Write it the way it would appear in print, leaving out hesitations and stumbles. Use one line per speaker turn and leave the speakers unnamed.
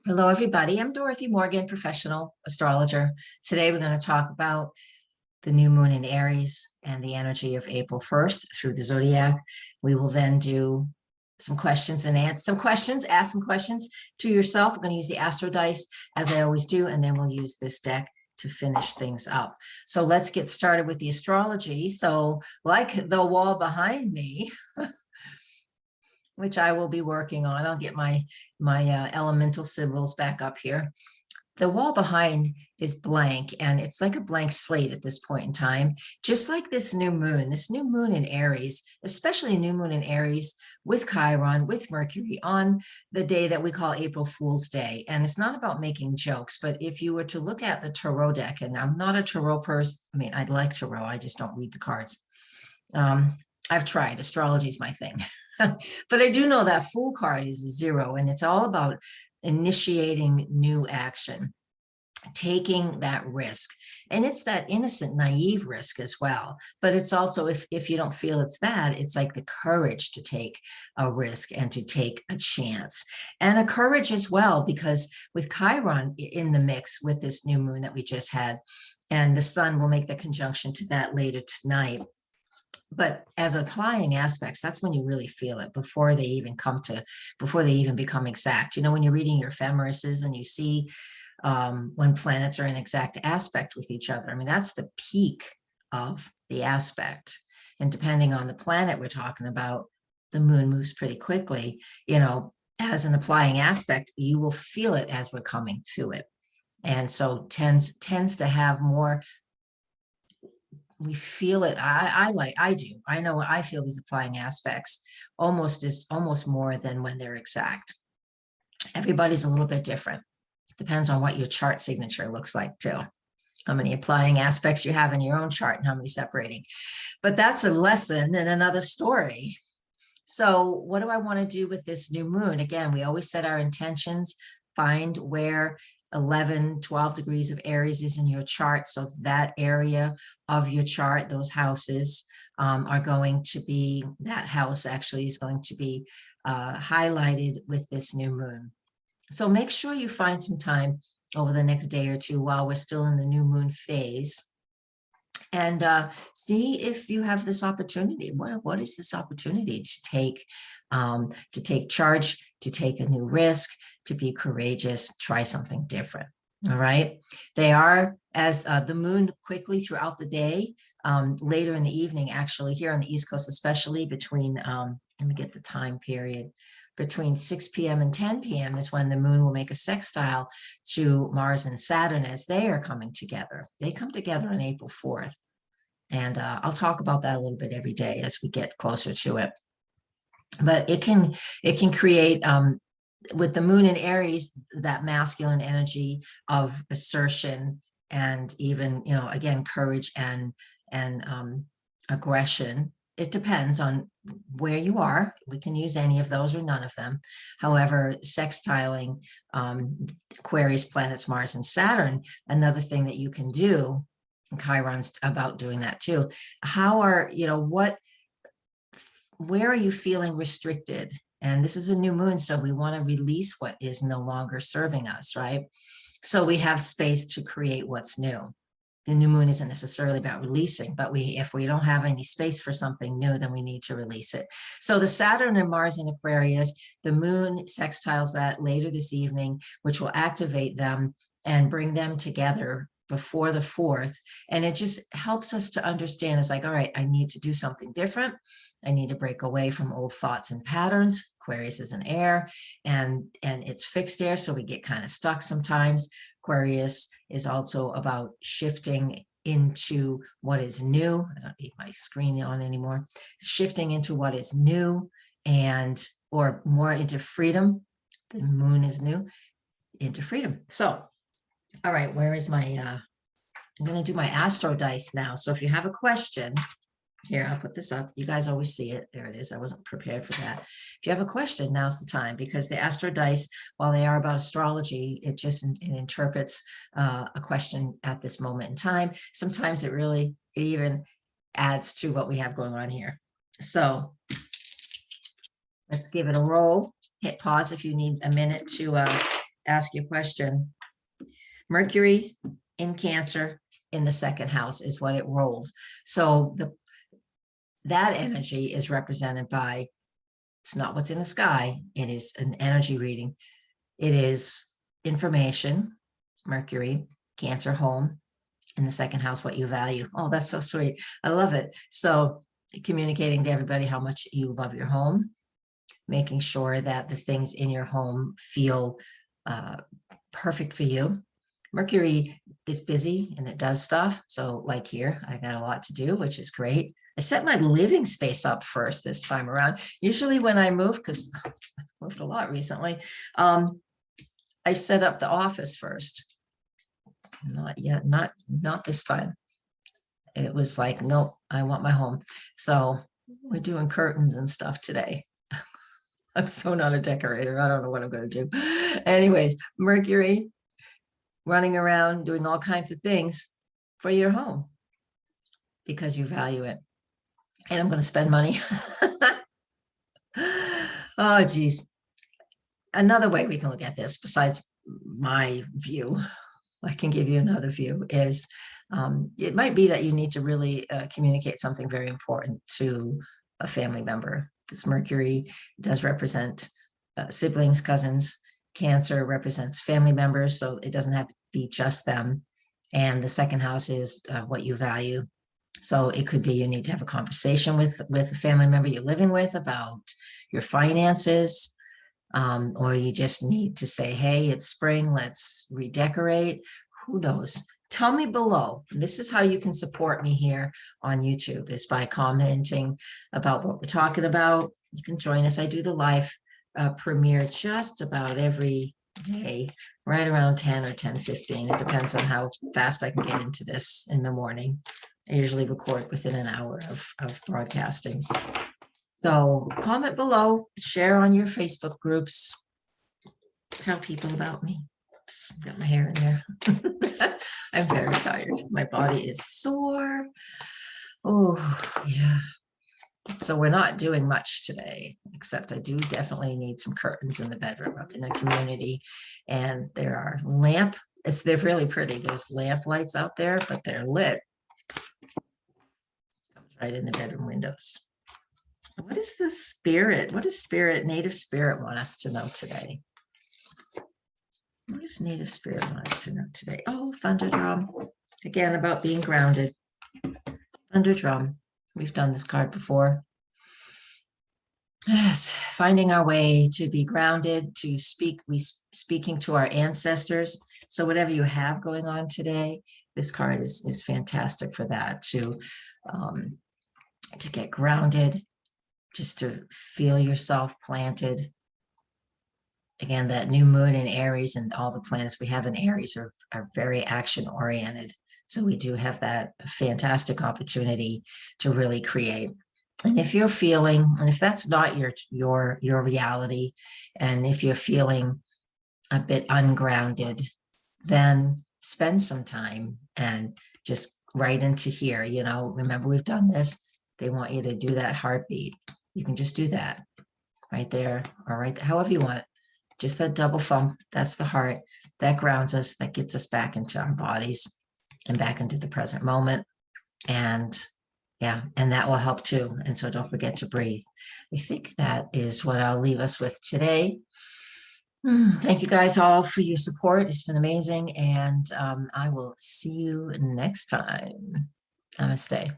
Hello, everybody. I'm Dorothy Morgan, professional astrologer. Today, we're going to talk about the new moon in Aries and the energy of April 1st through the zodiac. We will then do some questions and answer some questions, ask some questions to yourself. We're going to use the Astro dice as I always do, and then we'll use this deck to finish things up. So let's get started with the astrology. So like the wall behind me, which I will be working on. I'll get my elemental symbols back up here. The wall behind is blank, and it's like a blank slate at this point in time, just like this new moon in Aries, especially new moon in Aries with Chiron, with Mercury on the day that we call April Fool's Day. And it's not about making jokes, but if you were to look at the tarot deck, and I'm not a tarot person, I mean, I'd like tarot, I just don't read the cards. I've tried, astrology is my thing. But I do know that Fool card is a 0, and it's all about initiating new action, taking that risk. And it's that innocent, naive risk as well. But it's also, if you don't feel it's that, it's like the courage to take a risk and to take a chance. And a courage as well, because with Chiron in the mix with this new moon that we just had, and the sun will make the conjunction to that later tonight. But as applying aspects, that's when you really feel it before they even become exact. You know, when you're reading your ephemeruses and you see when planets are in exact aspect with each other, I mean, that's the peak of the aspect. And depending on the planet we're talking about, the moon moves pretty quickly. You know, as an applying aspect, you will feel it as we're coming to it. And so tends to have more. We feel it. I do. I know I feel these applying aspects almost more than when they're exact. Everybody's a little bit different. Depends on what your chart signature looks like too. How many applying aspects you have in your own chart and how many separating. But that's a lesson in another story. So what do I want to do with this new moon? Again, we always set our intentions, find where 11, 12 degrees of Aries is in your chart. So that area of your chart, those houses are going to be, that house actually is going to be highlighted with this new moon. So make sure you find some time over the next day or two while we're still in the new moon phase. And see if you have this opportunity. What is this opportunity to take charge, to take a new risk, to be courageous, try something different. All right. They are, as the moon quickly throughout the day, later in the evening, actually here on the East Coast, especially between, let me get the time period, between 6 p.m. and 10 p.m. is when the moon will make a sextile to Mars and Saturn as they are coming together. They come together on April 4th. And I'll talk about that a little bit every day as we get closer to it. But it can create, with the moon in Aries, that masculine energy of assertion and even, you know, again, courage and aggression. It depends on where you are. We can use any of those or none of them. However, sextiling Aquarius planets, Mars and Saturn, another thing that you can do, and Chiron's about doing that too. How are, you know, where are you feeling restricted? And this is a new moon, so we want to release what is no longer serving us, right? So we have space to create what's new. The new moon isn't necessarily about releasing, but if we don't have any space for something new, then we need to release it. So the Saturn and Mars in Aquarius, the moon sextiles that later this evening, which will activate them and bring them together before the 4th. And it just helps us to understand, it's like, all right, I need to do something different. I need to break away from old thoughts and patterns. Aquarius is an air and it's fixed air, so we get kind of stuck sometimes. Aquarius is also about shifting into what is new. I don't need my screen on anymore. Shifting into what is new or more into freedom. The moon is new, into freedom. So, all right, where is my, I'm going to do my Astro dice now. So if you have a question, here, I'll put this up. You guys always see it. There it is. I wasn't prepared for that. If you have a question, now's the time, because the Astro dice, while they are about astrology, it interprets a question at this moment in time. Sometimes it even adds to what we have going on here. So let's give it a roll. Hit pause if you need a minute to ask you a question. Mercury in Cancer in the second house is what it rolls. So that energy is represented by, it's not what's in the sky. It is an energy reading. It is information, Mercury, Cancer home in the second house, what you value. Oh, that's so sweet. I love it. So communicating to everybody how much you love your home, making sure that the things in your home feel perfect for you. Mercury is busy and it does stuff. So like here, I got a lot to do, which is great. I set my living space up first this time around. Usually when I move, because I've moved a lot recently, I set up the office first. Not yet, not this time. It was like, nope, I want my home. So we're doing curtains and stuff today. I'm so not a decorator. I don't know what I'm going to do. Anyways, Mercury running around doing all kinds of things for your home because you value it. And I'm going to spend money. Oh, geez. Another way we can look at this, besides my view, I can give you another view, is it might be that you need to really communicate something very important to a family member. This Mercury does represent siblings, cousins. Cancer represents family members, so it doesn't have to be just them. And the second house is what you value. So it could be you need to have a conversation with a family member you're living with about your finances, or you just need to say, hey, it's spring, let's redecorate. Who knows? Tell me below. This is how you can support me here on YouTube, is by commenting about what we're talking about. You can join us. I do the live premiere just about every day, right around 10 or 10:15. It depends on how fast I can get into this in the morning. I usually record within an hour of broadcasting. So comment below, share on your Facebook groups, tell people about me. Oops, got my hair in there. I'm very tired. My body is sore. Oh, yeah. So we're not doing much today, except I do definitely need some curtains in the bedroom. I'm in a community and there are they're really pretty. There's lamp lights out there, but they're lit. Comes right in the bedroom windows. What is the spirit? What does native spirit want us to know today? What does native spirit want us to know today? Oh, thunder drum. Again, about being grounded. Thunder drum. We've done this card before. Yes, finding our way to be grounded, to speaking to our ancestors. So whatever you have going on today, this card is fantastic for that, to get grounded, just to feel yourself planted. Again, that new moon in Aries and all the planets we have in Aries are very action oriented. So we do have that fantastic opportunity to really create. And if you're feeling, and if that's not your reality, and if you're feeling a bit ungrounded, then spend some time and just write into here. You know, remember, we've done this. They want you to do that heartbeat. You can just do that right there, or right there, however you want it. Just that double thumb, that's the heart. That grounds us, that gets us back into our bodies and back into the present moment. And yeah, and that will help too. And so don't forget to breathe. I think that is what I'll leave us with today. Thank you guys all for your support. It's been amazing. And I will see you next time. Namaste.